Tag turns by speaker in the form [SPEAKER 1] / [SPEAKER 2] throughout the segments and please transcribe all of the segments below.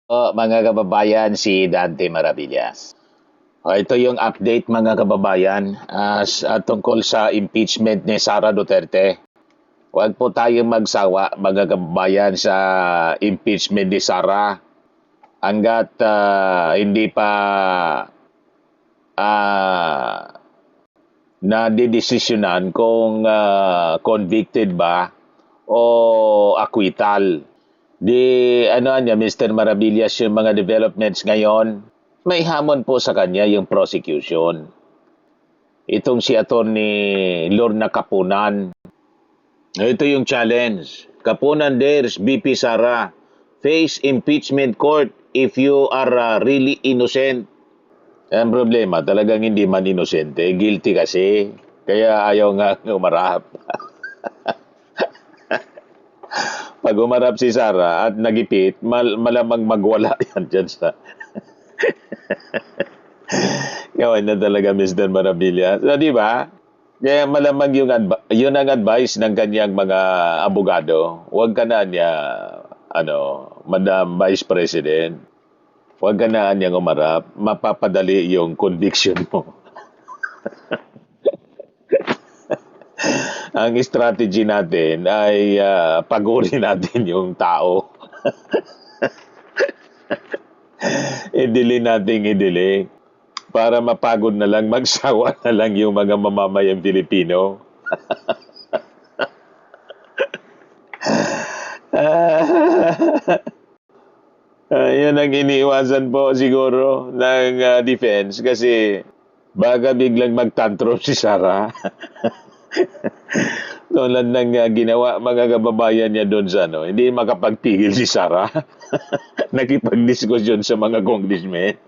[SPEAKER 1] Mga kababayan, si Dante Maravillas. Ito yung update mga kababayan tungkol sa impeachment ni Sara Duterte. Huwag po tayong magsawa mga kababayan sa impeachment ni Sara hanggat hindi pa uh, nadidesisyonan kung convicted ba o acquittal. Ano niya, Mr. Maravillas, yung mga developments ngayon, may hamon po sa kanya yung prosecution. Itong si Attorney Lorna Kapunan. Ito yung challenge. Kapunan dares BP Sara face impeachment court if you are really innocent. Ang problema, talagang hindi man inosente. Guilty kasi. Kaya ayaw nga umarap. Pag umarap si Sara at nagipit, malamang magwala yan dyan sa... Gawin na talaga, Mr. Marabilia. So, di ba? Kaya malamang yun ang advice ng kanyang mga abogado. Huwag ka na niya, Madam Vice President. Huwag ka na niyang umarap. Mapapadali yung conviction mo. Ang strategy natin ay pagurin natin yung tao. Idili natin idili para mapagod na lang, magsawa na lang yung mga mamamayang Pilipino. Yun ang iniiwasan po siguro ng defense kasi baka biglang magtantrum si Sara. Tulad ng ginawa mga kababayan niya doon sa hindi makapagpigil si Sara. Nakipagdiskusyon sa mga congressmen.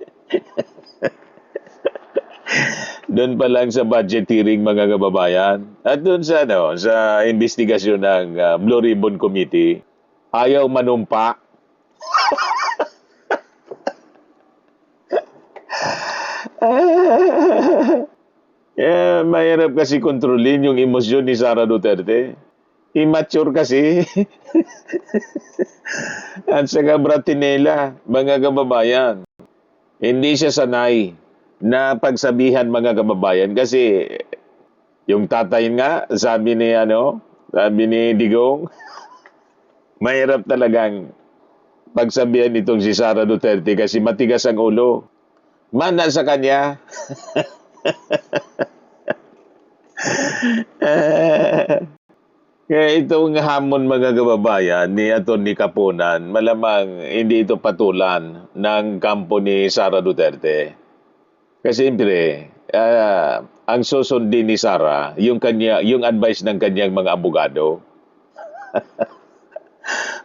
[SPEAKER 1] Doon pa lang sa budget hearing mga kababayan. At doon sa sa investigasyon ng Blue Ribbon Committee, ayaw manumpa. Mahirap kasi kontrolin yung emosyon ni Sara Duterte. Immature kasi. At saka Bratinela, mga kababayan, hindi siya sanay na pagsabihan mga kababayan kasi yung tatay nga, sabi ni Digong, mahirap talagang pagsabihan itong si Sara Duterte kasi matigas ang ulo. Mana sa kanya. Kaya itong hamon mga kababayan ni Atty. Kapunan, malamang hindi ito patulan ng kampo ni Sara Duterte. Kasi siyempre, ang susundin ni Sara, yung advice ng kanyang mga abogado.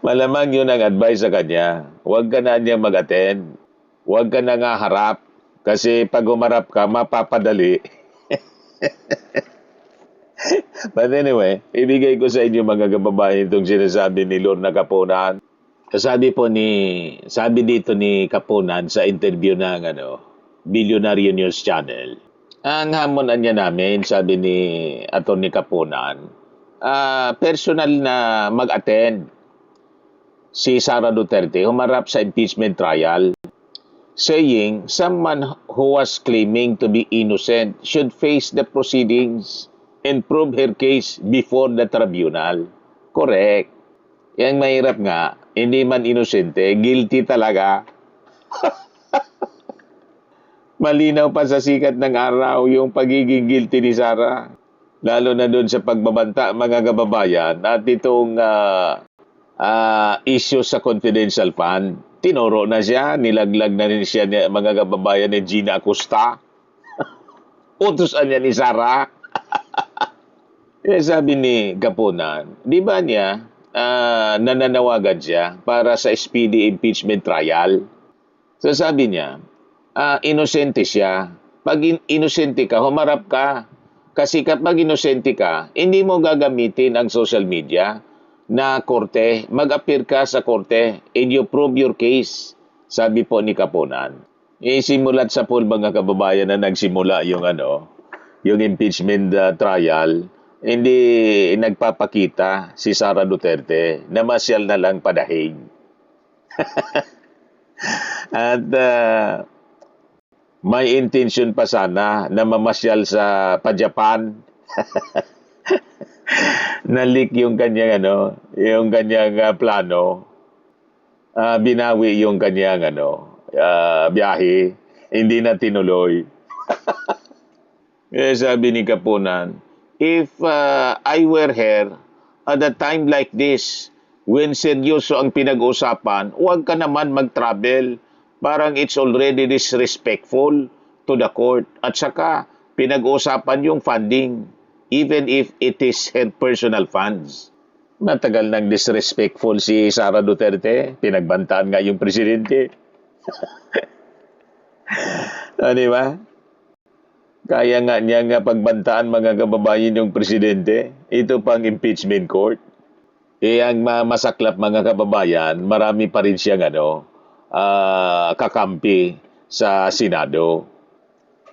[SPEAKER 1] Malamang yun ang advice sa kanya. Huwag ka na niya mag-attend. Huwag ka na nga harap. Kasi pag umarap ka, mapapadali. But anyway, ibigay ko sa inyo mga kababayan itong sinasabi ni Lorna Kapunan. Sabi dito ni Kapunan sa interview ng Billionaire News Channel. Ang hamonan niya namin, sabi ni Atty. Kapunan, personal na mag-attend si Sara Duterte humarap sa impeachment trial, saying someone who was claiming to be innocent should face the proceedings and prove her case before the tribunal. Correct. Yang mahirap nga, hindi man inosente, guilty talaga. Malinaw pa sa sikat ng araw yung pagiging guilty ni Sara. Lalo na doon sa pagbabanta mga kababayan at itong issue sa confidential fund. Tinuro na siya, nilaglag na rin siya mga kababayan ni Gina Acosta. Utusan niya ni Sara. Sabi ni Kapunan, di ba niya nananawagan siya para sa speedy impeachment trial? So sabi niya, inosente siya. Pag inosente ka, humarap ka. Kasi kapag inosente ka, hindi mo gagamitin ang social media na korte. Mag-appear ka sa korte and you prove your case. Sabi po ni Kapunan. Simulat sa pool mga kababayan na nagsimula yung impeachment trial, hindi nagpapakita si Sara Duterte na masyal na lang padahig. At may intention pa sana na mamasyal sa pa-Japan. Na-leak yung kanyang yung kanyang plano. Binawi yung kanyang biyahe. Hindi na tinuloy. Kaya sabi ni Kapunan, if I were here at a time like this, when seryoso ang pinag-usapan, huwag ka naman mag-travel. Parang it's already disrespectful to the court. At saka, pinag-usapan yung funding, even if it is her personal funds. Matagal nang disrespectful si Sara Duterte. Pinagbantaan nga yung presidente. Di ba? Kaya nga niya nga pagbantaan mga kababayan yung presidente. Ito pang impeachment court. Ang masaklap mga kababayan, marami pa rin siyang kakampi sa Senado.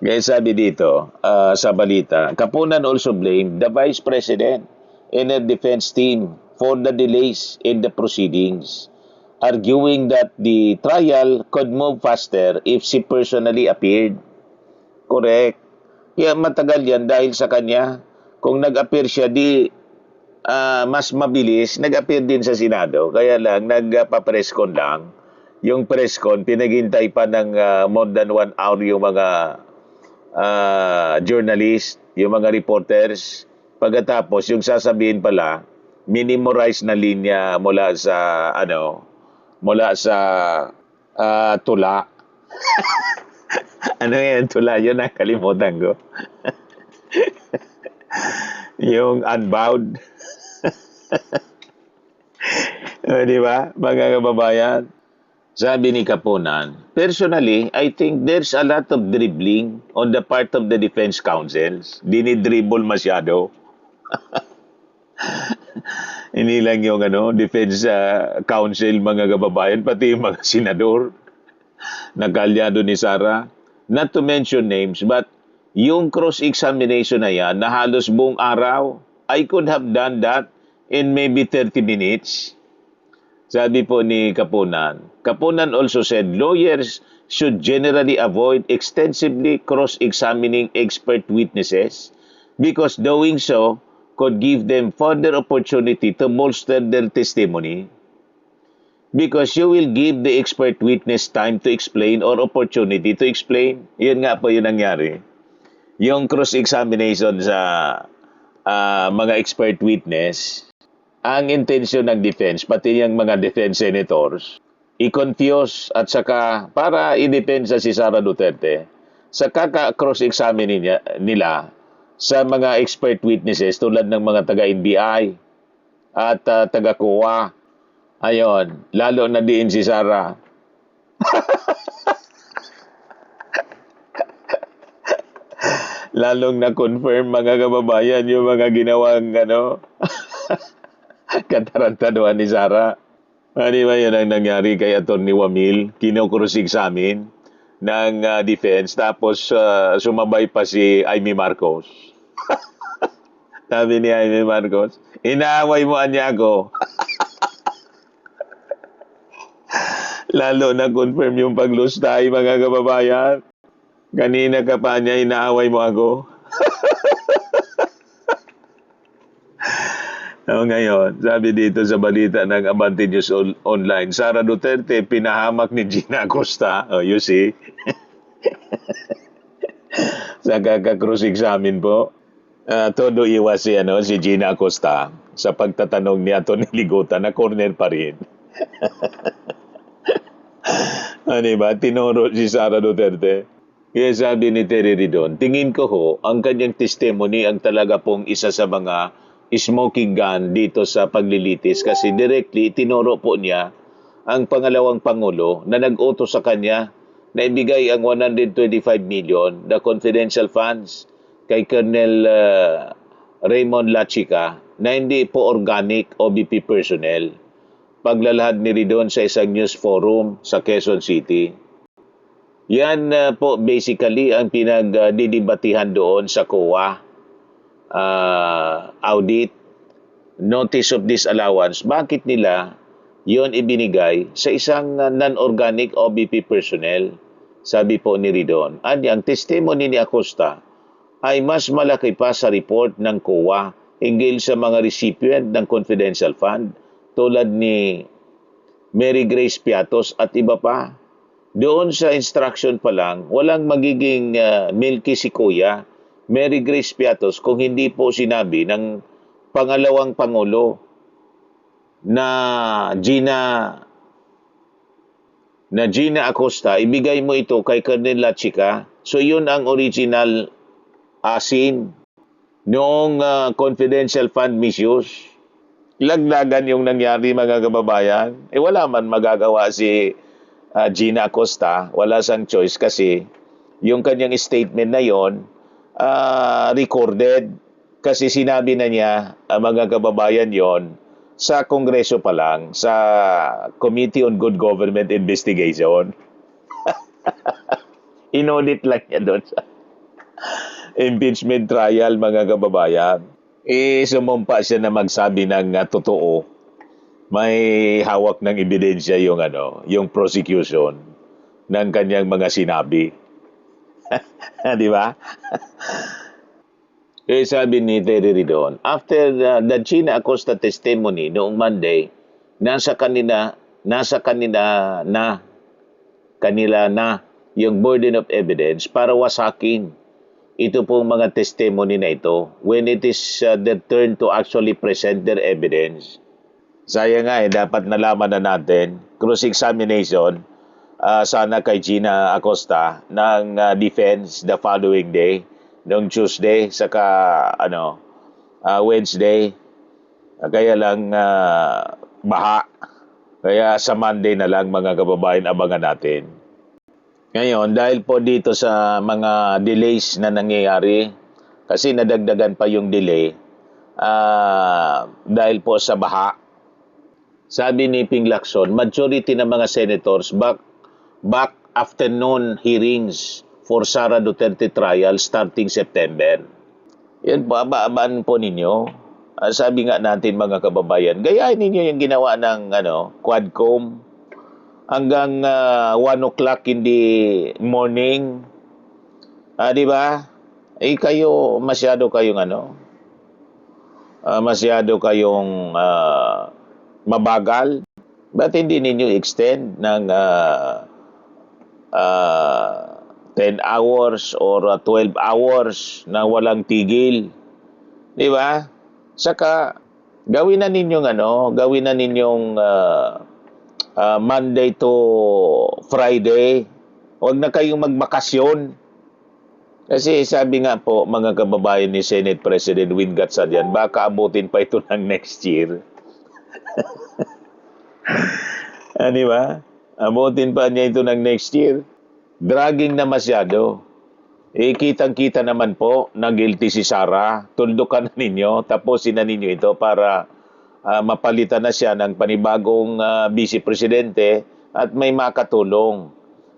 [SPEAKER 1] Kaya sabi dito sa balita, Kapunan also blamed the Vice President and her defense team for the delays in the proceedings, arguing that the trial could move faster if she personally appeared. Correct. Kaya matagal yan dahil sa kanya. Kung nag-appear siya, mas mabilis, nag-appear din sa Senado. Kaya lang, nagpa-press con lang. Yung press con, pinaghintay pa ng more than 1 hour yung mga journalist, yung mga reporters. Pagkatapos, yung sasabihin pala, minimorize na linya mula sa tula. Ano yan, tula? Yun, nakalimutan ko. Yung Unbound. Di ba, mga kababayan? Sabi ni Kapunan, personally, I think there's a lot of dribbling on the part of the defense counsels. Dinidribble masyado. Hindi lang yung defense counsel, mga kababayan, pati yung mga senador na kalyado ni Sara. Not to mention names, but yung cross-examination na yan, na halos buong araw, I could have done that in maybe 30 minutes. Sabi po ni Kapunan. Kapunan also said lawyers should generally avoid extensively cross-examining expert witnesses because doing so could give them further opportunity to bolster their testimony. Because you will give the expert witness time to explain or opportunity to explain. Yun nga po yung nangyari. Yung cross-examination sa mga expert witness, ang intensyon ng defense, pati yung mga defense senators, i-confuse at saka para i-depensa si Sara Duterte sa kaka-cross-examine nila sa mga expert witnesses tulad ng mga taga-NBI at taga-COA. Ayon, lalo na diin si Sara. Lalong na-confirm mga kababayan yung mga ginawang katarantaduhan ni Sara. Di ba yun ang nangyari kay Atty. Wamil? Kino-cross-examine ng defense tapos sumabay pa si Amy Marcos. Sabi ni Amy Marcos, inaaway mo niya ako. Lalo na-confirm yung paglustay mga kababayan. Kanina ka pa niya, inaaway mo ako. Ngayon, sabi dito sa balita ng Abante News Online, Sara Duterte pinahamak ni Gina Acosta. Oh, you see? Sa kaka-cross-examine po, todo iwas si Gina Acosta sa pagtatanong ni Atty. Ligutan na corner pa rin. Diba? Tinuro si Sara Duterte. Kaya sabi ni Terry Ridon, tingin ko ho, ang kanyang testimony ang talaga pong isa sa mga smoking gun dito sa paglilitis kasi directly tinuro po niya ang pangalawang Pangulo na nag-utos sa kanya na ibigay ang 125 million na confidential funds kay Colonel Raymond Lachica na hindi po organic OBP personnel. Paglalahad ni Ridon sa isang news forum sa Quezon City. Yan po basically ang pinagdidibatihan doon sa COA audit, notice of disallowance. Bakit nila yon ibinigay sa isang non-organic OBP personnel, sabi po ni Ridon. Ang testimony ni Acosta ay mas malaki pa sa report ng COA hinggil sa mga recipient ng confidential fund tulad ni Mary Grace Piatos at iba pa. Doon sa instruction pa lang, walang magiging milky si Kuya Mary Grace Piatos kung hindi po sinabi ng pangalawang Pangulo na Gina Acosta, ibigay mo ito kay Colonel Lachica. So yun ang original asin noong confidential fund misuse. Laglagan yung nangyari, mga kababayan. Wala man magagawa si Gina Acosta. Wala sang choice kasi yung kanyang statement na yon recorded. Kasi sinabi na niya, mga kababayan, yon sa Kongreso pa lang, sa Committee on Good Government Investigation. Inaudit lang niya doon sa impeachment trial, mga kababayan. Sumumpa siya na magsabi ng totoo. May hawak ng ebidensya yung prosecution ng kanyang mga sinabi. Di ba? Sabi ni Terry Ridon, after the Gina Acosta testimony noong Monday, nasa kanila na yung burden of evidence para wasakin ito pong mga testimony na ito when it is their turn to actually present their evidence. Sayang nga dapat nalaman na natin, cross-examination, sana kay Gina Acosta ng defense the following day, noong Tuesday, saka Wednesday. Kaya lang baha. Kaya sa Monday na lang, mga kababayan, abangan natin. Ngayon, dahil po dito sa mga delays na nangyayari, kasi nadagdagan pa yung delay dahil po sa baha. Sabi ni Ping Lacson, majority ng mga senators back afternoon hearings for Sara Duterte trial starting September. Yan po, abaan po ninyo. Sabi nga natin, mga kababayan, gayahin ninyo yung ginawa ng Quadcom hanggang 1 o'clock in the morning. Di ba? Kayo, masyado kayong mabagal. Ba't hindi ninyo extend ng 10 hours or 12 hours na walang tigil? Di ba? Saka, gawin na ninyong Monday to Friday. Huwag na kayong magbakasyon. Kasi sabi nga po, mga kababayan ni Senate President Win Gatchalian, baka abutin pa ito ng next year. Di ba? Abutin pa niya ito ng next year. Dragging na masyado. Kitang-kita naman po na guilty si Sara. Tuldukan na ninyo, tapusin na ninyo ito para mapalitan na siya ng panibagong Vice Presidente at may makatulong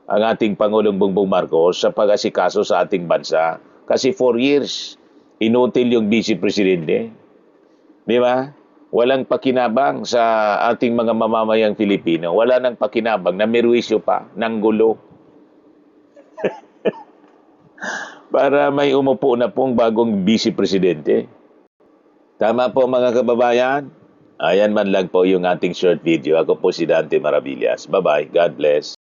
[SPEAKER 1] ang ating Pangulong Bongbong Marcos sa pag-asikaso sa ating bansa. Kasi 4 years, inutil yung Vice Presidente. Di ba? Walang pakinabang sa ating mga mamamayang Pilipino. Wala nang pakinabang, namirwisyo pa, ng gulo. Para may umupo na pong bagong Vice Presidente. Tama po, mga kababayan? Ayan man lang po yung ating short video. Ako po si Dante Maravillas. Bye-bye. God bless.